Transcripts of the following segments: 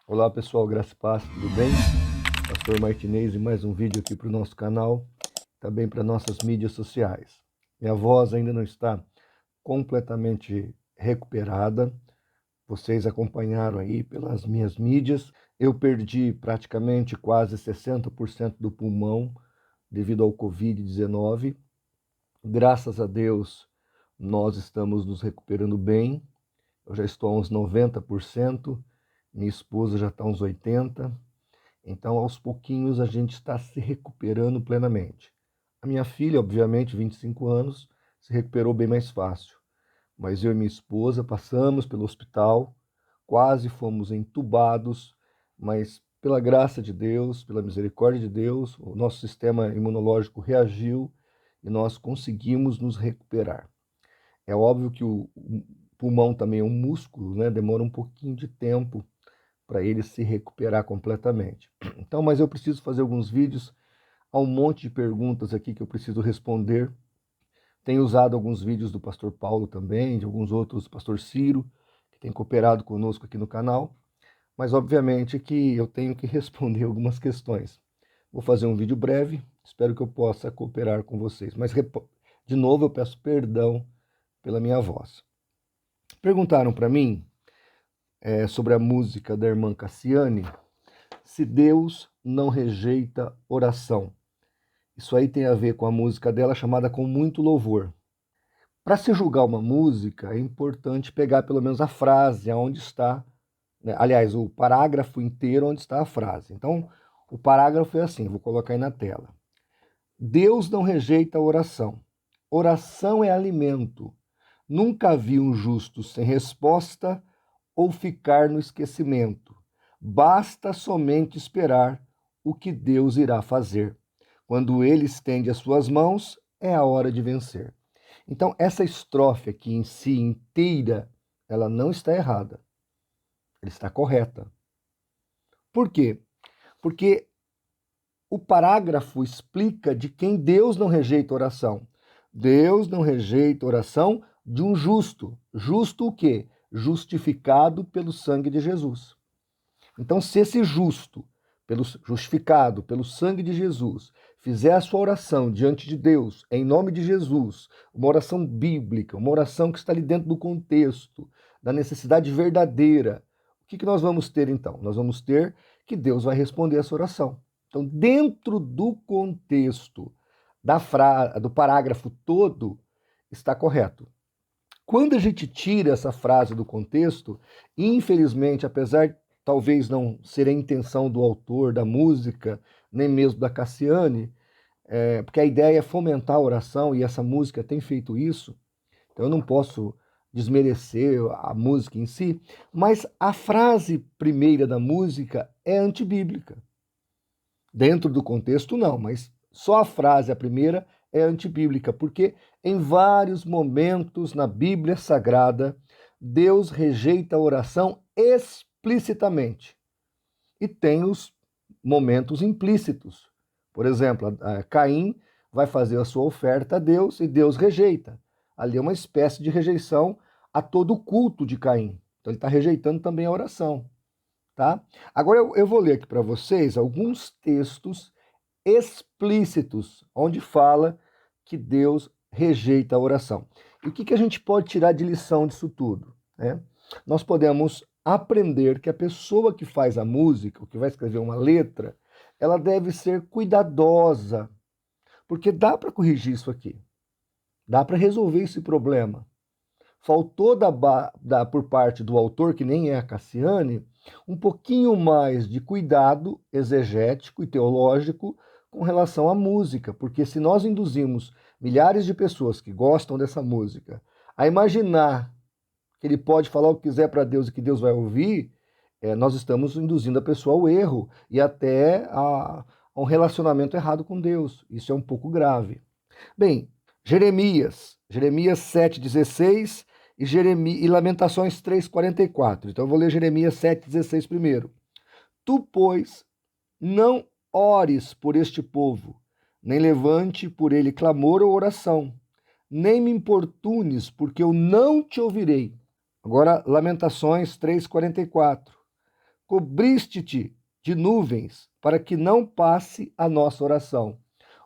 Olá pessoal, graça e paz, tudo bem? Pastor Martinez e mais um vídeo aqui para o nosso canal, também para nossas mídias sociais. Minha voz ainda não está completamente recuperada, vocês acompanharam aí pelas minhas mídias. Eu perdi praticamente quase 60% do pulmão devido ao Covid-19. Graças a Deus, nós estamos nos recuperando bem. Eu já estou a uns 90%, minha esposa já está a uns 80%. Então, aos pouquinhos, a gente está se recuperando plenamente. A minha filha, obviamente, 25 anos, se recuperou bem mais fácil. Mas eu e minha esposa passamos pelo hospital, quase fomos entubados, mas pela graça de Deus, pela misericórdia de Deus, o nosso sistema imunológico reagiu e nós conseguimos nos recuperar. É óbvio que o pulmão também é um músculo, né? Demora um pouquinho de tempo para ele se recuperar completamente. Então, mas eu preciso fazer alguns vídeos, há um monte de perguntas aqui que eu preciso responder. Tenho usado alguns vídeos do pastor Paulo também, de alguns outros, do pastor Ciro, que tem cooperado conosco aqui no canal, mas obviamente que eu tenho que responder algumas questões. Vou fazer um vídeo breve, espero que eu possa cooperar com vocês, mas de novo eu peço perdão pela minha voz. Perguntaram para mim sobre a música da irmã Cassiane, se Deus não rejeita oração. Isso aí tem a ver com a música dela chamada Com Muito Louvor. Para se julgar uma música, é importante pegar pelo menos a frase, aonde está, né? Aliás, o parágrafo inteiro onde está a frase. Então, o parágrafo é assim, vou colocar aí na tela. Deus não rejeita a oração. Oração é alimento. Nunca vi um justo sem resposta ou ficar no esquecimento. Basta somente esperar o que Deus irá fazer. Quando ele estende as suas mãos, é a hora de vencer. Então, essa estrofe aqui em si inteira, ela não está errada. Ela está correta. Por quê? Porque o parágrafo explica de quem Deus não rejeita oração. Deus não rejeita oração de um justo. Justo o quê? Justificado pelo sangue de Jesus. Então, se esse justo, justificado pelo sangue de Jesus, fizer a sua oração diante de Deus, em nome de Jesus, uma oração bíblica, uma oração que está ali dentro do contexto, da necessidade verdadeira, o que nós vamos ter então? Nós vamos ter que Deus vai responder essa oração. Então, dentro do contexto do parágrafo todo, está correto. Quando a gente tira essa frase do contexto, infelizmente, apesar talvez não ser a intenção do autor da música, nem mesmo da Cassiane, porque a ideia é fomentar a oração e essa música tem feito isso, então eu não posso desmerecer a música em si, mas a frase primeira da música é antibíblica. Dentro do contexto, não, mas só a frase, a primeira, é antibíblica, porque em vários momentos na Bíblia Sagrada, Deus rejeita a oração explicitamente. E tem os momentos implícitos. Por exemplo, Caim vai fazer a sua oferta a Deus e Deus rejeita. Ali é uma espécie de rejeição a todo o culto de Caim. Então ele está rejeitando também a oração. Tá? Agora eu vou ler aqui para vocês alguns textos explícitos, onde fala que Deus rejeita a oração. E o que a gente pode tirar de lição disso tudo? Né? Nós podemos aprender que a pessoa que faz a música, ou que vai escrever uma letra, ela deve ser cuidadosa, porque dá para corrigir isso aqui, dá para resolver esse problema. Faltou por parte do autor, que nem é a Cassiane, um pouquinho mais de cuidado exegético e teológico com relação à música, porque se nós induzimos milhares de pessoas que gostam dessa música a imaginar que ele pode falar o que quiser para Deus e que Deus vai ouvir, nós estamos induzindo a pessoa ao erro e até a um relacionamento errado com Deus. Isso é um pouco grave. Bem, Jeremias 7,16 e Lamentações 3,44. Então eu vou ler Jeremias 7,16 primeiro. Tu, pois, não ores por este povo, nem levante por ele clamor ou oração, nem me importunes, porque eu não te ouvirei. Agora, Lamentações 3,44. cobriste-te de nuvens para que não passe a nossa oração.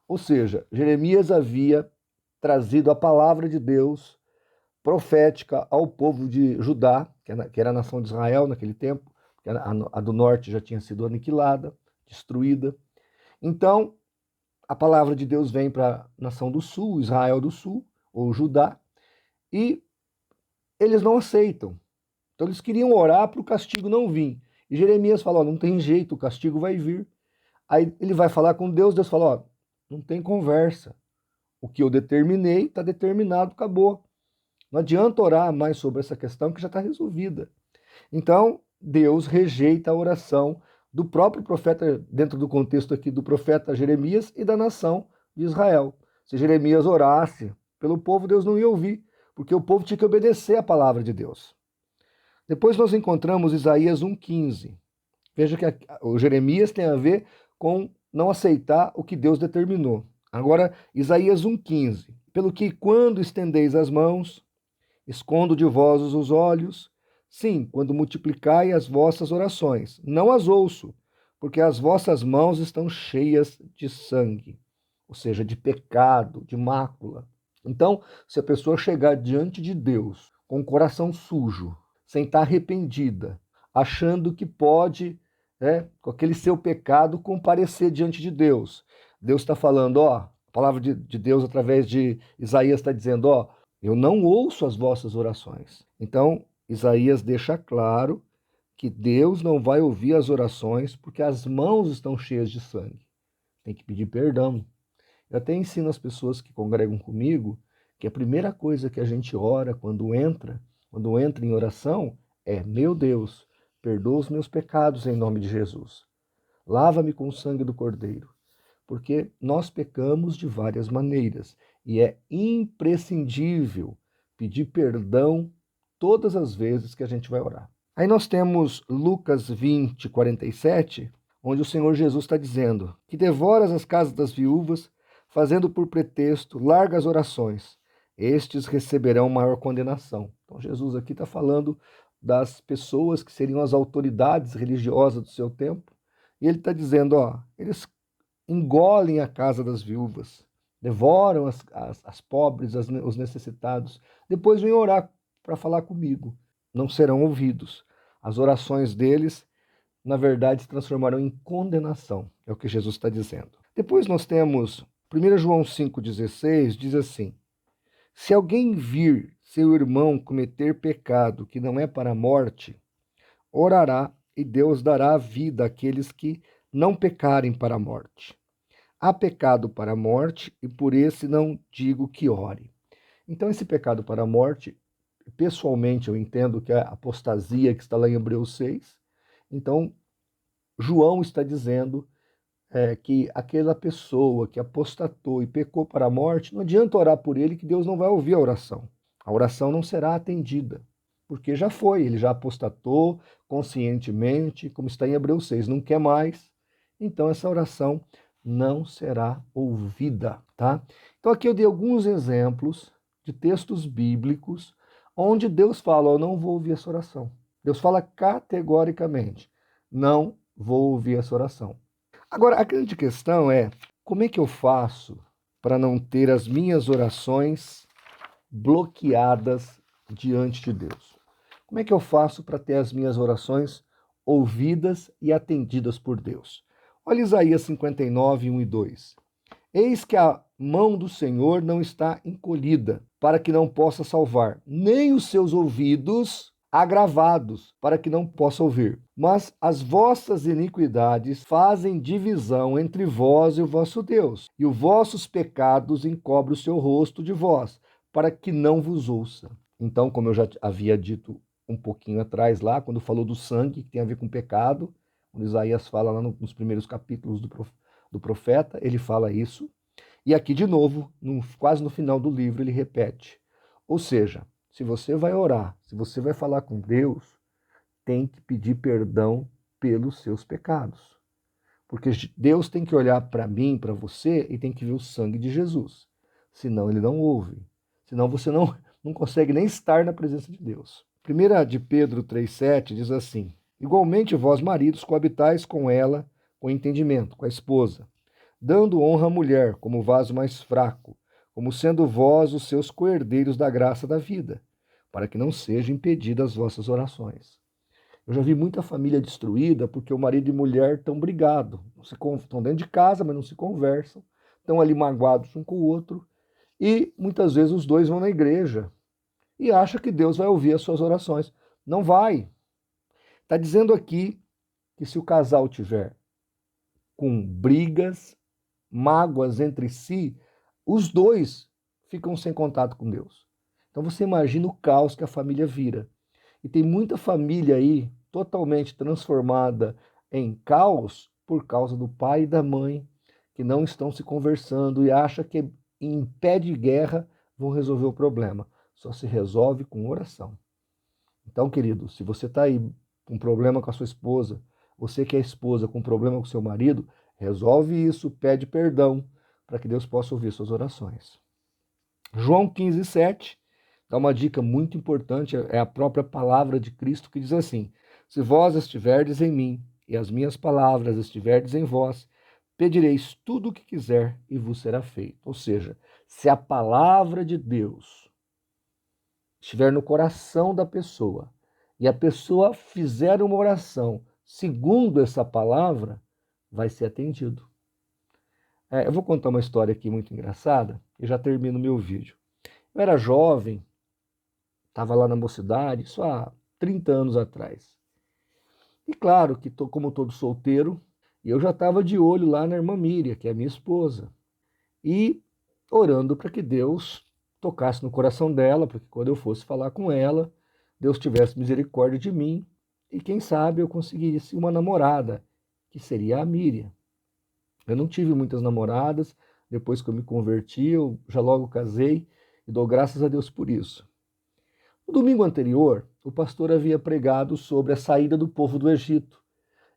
Ou seja, Jeremias havia trazido a palavra de Deus profética ao povo de Judá, que era a nação de Israel naquele tempo, porque a do norte já tinha sido aniquilada, destruída. Então, a palavra de Deus vem para a nação do sul, Israel do sul, ou Judá, e eles não aceitam. Então eles queriam orar para o castigo não vir. E Jeremias fala, não tem jeito, o castigo vai vir. Aí ele vai falar com Deus, Deus fala, não tem conversa. O que eu determinei está determinado, acabou. Não adianta orar mais sobre essa questão que já está resolvida. Então, Deus rejeita a oração do próprio profeta, dentro do contexto aqui do profeta Jeremias e da nação de Israel. Se Jeremias orasse pelo povo, Deus não ia ouvir, porque o povo tinha que obedecer à palavra de Deus. Depois nós encontramos Isaías 1,15. Veja que o Jeremias tem a ver com não aceitar o que Deus determinou. Agora, Isaías 1,15. Pelo que quando estendeis as mãos, escondo de vós os olhos, sim, quando multiplicai as vossas orações, não as ouço, porque as vossas mãos estão cheias de sangue, ou seja, de pecado, de mácula. Então, se a pessoa chegar diante de Deus com o coração sujo, sem estar arrependida, achando que pode, com aquele seu pecado, comparecer diante de Deus. Deus está falando, a palavra de Deus através de Isaías está dizendo, eu não ouço as vossas orações. Então, Isaías deixa claro que Deus não vai ouvir as orações porque as mãos estão cheias de sangue. Tem que pedir perdão. Eu até ensino as pessoas que congregam comigo que a primeira coisa que a gente ora quando entra em oração é, meu Deus, perdoa os meus pecados em nome de Jesus. Lava-me com o sangue do Cordeiro. Porque nós pecamos de várias maneiras e é imprescindível pedir perdão todas as vezes que a gente vai orar. Aí nós temos Lucas 20, 47, onde o Senhor Jesus está dizendo que devoras as casas das viúvas, fazendo por pretexto largas orações. Estes receberão maior condenação. Então Jesus aqui está falando das pessoas que seriam as autoridades religiosas do seu tempo. E ele está dizendo, eles engolem a casa das viúvas, devoram as pobres, os necessitados. Depois vêm orar para falar comigo. Não serão ouvidos. As orações deles, na verdade, se transformarão em condenação. É o que Jesus está dizendo. Depois nós temos 1 João 5,16, diz assim, se alguém vir seu irmão cometer pecado que não é para a morte, orará e Deus dará vida àqueles que não pecarem para a morte. Há pecado para a morte e por esse não digo que ore. Então esse pecado para a morte, pessoalmente eu entendo que é a apostasia que está lá em Hebreus 6. Então João está dizendo que aquela pessoa que apostatou e pecou para a morte, não adianta orar por ele que Deus não vai ouvir a oração. A oração não será atendida, porque já foi, ele já apostatou conscientemente, como está em Hebreus 6, não quer mais. Então essa oração não será ouvida, tá? Então aqui eu dei alguns exemplos de textos bíblicos onde Deus fala, eu não vou ouvir essa oração. Deus fala categoricamente, não vou ouvir essa oração. Agora, a grande questão é, como é que eu faço para não ter as minhas orações bloqueadas diante de Deus? Como é que eu faço para ter as minhas orações ouvidas e atendidas por Deus? Olha Isaías 59, 1 e 2. Eis que a mão do Senhor não está encolhida, para que não possa salvar, nem os seus ouvidos agravados, para que não possa ouvir. Mas as vossas iniquidades fazem divisão entre vós e o vosso Deus, e os vossos pecados encobrem o seu rosto de vós, para que não vos ouça. Então, como eu já havia dito um pouquinho atrás lá, quando falou do sangue, que tem a ver com pecado, quando Isaías fala lá nos primeiros capítulos do profeta, ele fala isso. E aqui, de novo, quase no final do livro, ele repete. Ou seja, se você vai orar, se você vai falar com Deus, tem que pedir perdão pelos seus pecados. Porque Deus tem que olhar para mim, para você, e tem que ver o sangue de Jesus. Senão ele não ouve. Senão você não consegue nem estar na presença de Deus. 1 de Pedro 3,7 diz assim, Igualmente, vós, maridos, coabitais com ela, com entendimento, com a esposa, dando honra à mulher como vaso mais fraco, como sendo vós os seus coerdeiros da graça da vida, para que não sejam impedidas as vossas orações. Eu já vi muita família destruída porque o marido e mulher estão brigados, estão dentro de casa, mas não se conversam, estão ali magoados um com o outro, e muitas vezes os dois vão na igreja e acham que Deus vai ouvir as suas orações. Não vai. Está dizendo aqui que se o casal tiver com brigas, mágoas entre si, os dois ficam sem contato com Deus. Então você imagina o caos que a família vira. E tem muita família aí totalmente transformada em caos por causa do pai e da mãe que não estão se conversando e acha que em pé de guerra vão resolver o problema. Só se resolve com oração. Então, querido, se você está aí com um problema com a sua esposa, você que é esposa com um problema com o seu marido, resolve isso, pede perdão, para que Deus possa ouvir suas orações. João 15:7 dá uma dica muito importante, é a própria palavra de Cristo que diz assim: se vós estiverdes em mim e as minhas palavras estiverdes em vós, pedireis tudo o que quiser e vos será feito. Ou seja, se a palavra de Deus estiver no coração da pessoa e a pessoa fizer uma oração segundo essa palavra, vai ser atendido. Eu vou contar uma história aqui muito engraçada e já termino meu vídeo. Eu era jovem, estava lá na mocidade, isso há 30 anos atrás. E claro que, como todo solteiro, eu já estava de olho lá na irmã Miriam, que é a minha esposa, e orando para que Deus tocasse no coração dela, para que quando eu fosse falar com ela, Deus tivesse misericórdia de mim e quem sabe eu conseguisse uma namorada, que seria a Miriam. Eu não tive muitas namoradas, depois que eu me converti, eu já logo casei e dou graças a Deus por isso. No domingo anterior, o pastor havia pregado sobre a saída do povo do Egito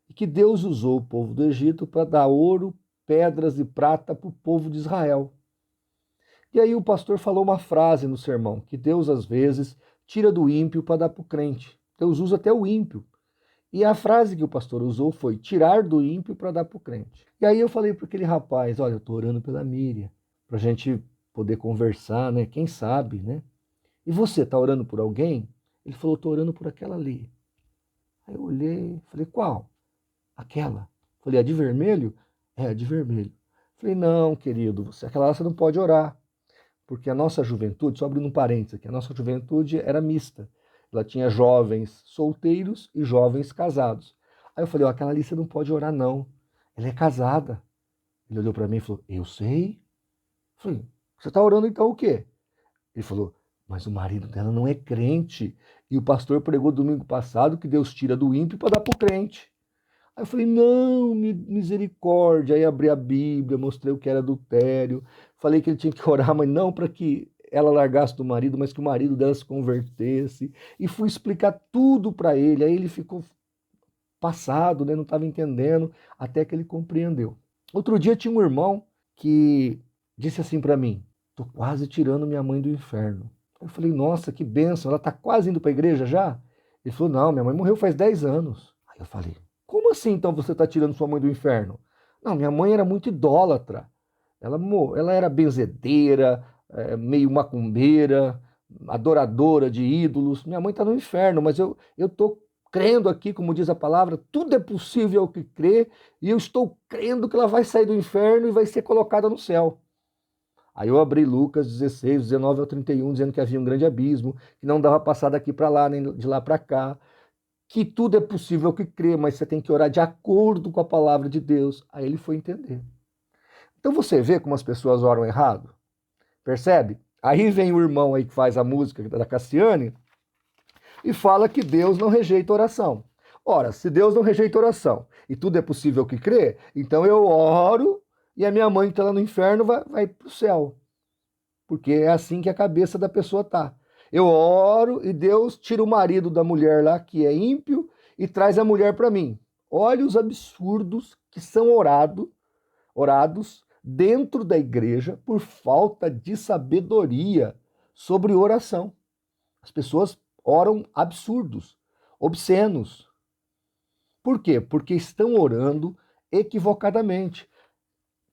e que Deus usou o povo do Egito para dar ouro, pedras e prata para o povo de Israel. E aí o pastor falou uma frase no sermão, que Deus às vezes tira do ímpio para dar para o crente. Deus usa até o ímpio. E a frase que o pastor usou foi tirar do ímpio para dar para o crente. E aí eu falei para aquele rapaz, olha, eu estou orando pela Miriam, para a gente poder conversar, né? Quem sabe, né? E você, está orando por alguém? Ele falou, estou orando por aquela ali. Aí eu olhei, falei, qual? Aquela. Falei, a de vermelho? É, a de vermelho. Falei, não, querido, aquela lá você não pode orar. Porque a nossa juventude, só abrindo um parênteses aqui, a nossa juventude era mista. Ela tinha jovens solteiros e jovens casados. Aí eu falei, aquela ali você não pode orar não. Ela é casada. Ele olhou para mim e falou, eu sei. Eu falei, você está orando então o quê? Ele falou, mas o marido dela não é crente. E o pastor pregou domingo passado que Deus tira do ímpio para dar para o crente. Aí eu falei, não, misericórdia. Aí abri a Bíblia, mostrei o que era adultério. Falei que ele tinha que orar, mas não para que ela largasse do marido, mas que o marido dela se convertesse. E fui explicar tudo para ele. Aí ele ficou passado, né? Não estava entendendo, até que ele compreendeu. Outro dia tinha um irmão que disse assim para mim, tô quase tirando minha mãe do inferno. Eu falei, nossa, que bênção, ela tá quase indo para a igreja já? Ele falou, não, minha mãe morreu faz 10 anos. Aí eu falei, como assim então você está tirando sua mãe do inferno? Não, minha mãe era muito idólatra. Ela era benzedeira, meio macumbeira, adoradora de ídolos. Minha mãe está no inferno, mas eu estou crendo aqui, como diz a palavra, tudo é possível ao que crê, e eu estou crendo que ela vai sair do inferno e vai ser colocada no céu. Aí eu abri Lucas 16, 19 ao 31, dizendo que havia um grande abismo, que não dava passar daqui para lá, nem de lá para cá, que tudo é possível ao que crê, mas você tem que orar de acordo com a palavra de Deus. Aí ele foi entender. Então você vê como as pessoas oram errado? Percebe? Aí vem o irmão aí que faz a música da Cassiane e fala que Deus não rejeita oração. Ora, se Deus não rejeita oração e tudo é possível que crê, então eu oro e a minha mãe que está lá no inferno vai para o céu. Porque é assim que a cabeça da pessoa tá. Eu oro e Deus tira o marido da mulher lá, que é ímpio, e traz a mulher para mim. Olha os absurdos que são orados dentro da igreja por falta de sabedoria sobre oração. As pessoas oram absurdos, obscenos. Por quê? Porque estão orando equivocadamente.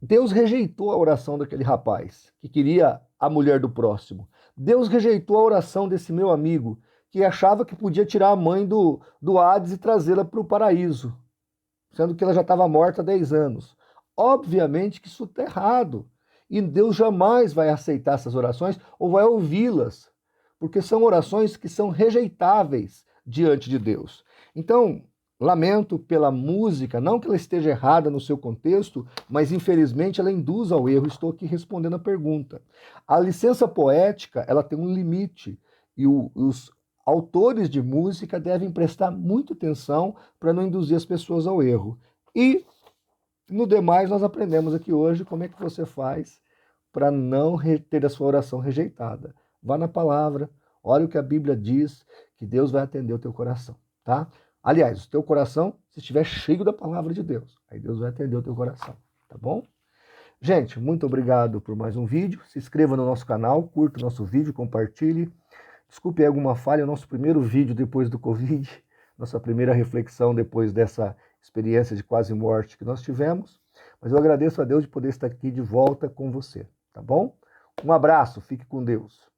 Deus rejeitou a oração daquele rapaz que queria a mulher do próximo. Deus rejeitou a oração desse meu amigo que achava que podia tirar a mãe do Hades e trazê-la para o paraíso, sendo que ela já estava morta há 10 anos. Obviamente que isso está errado. E Deus jamais vai aceitar essas orações ou vai ouvi-las, porque são orações que são rejeitáveis diante de Deus. Então, lamento pela música, não que ela esteja errada no seu contexto, mas infelizmente ela induz ao erro. Estou aqui respondendo a pergunta. A licença poética, ela tem um limite e os autores de música devem prestar muita atenção para não induzir as pessoas ao erro. E no demais, nós aprendemos aqui hoje como é que você faz para não ter a sua oração rejeitada. Vá na palavra, olha o que a Bíblia diz, que Deus vai atender o teu coração, tá? Aliás, o teu coração, se estiver cheio da palavra de Deus, aí Deus vai atender o teu coração, tá bom? Gente, muito obrigado por mais um vídeo. Se inscreva no nosso canal, curta o nosso vídeo, compartilhe. Desculpe alguma falha, é o nosso primeiro vídeo depois do Covid, nossa primeira reflexão depois dessa experiência de quase morte que nós tivemos. Mas eu agradeço a Deus de poder estar aqui de volta com você, tá bom? Um abraço, fique com Deus.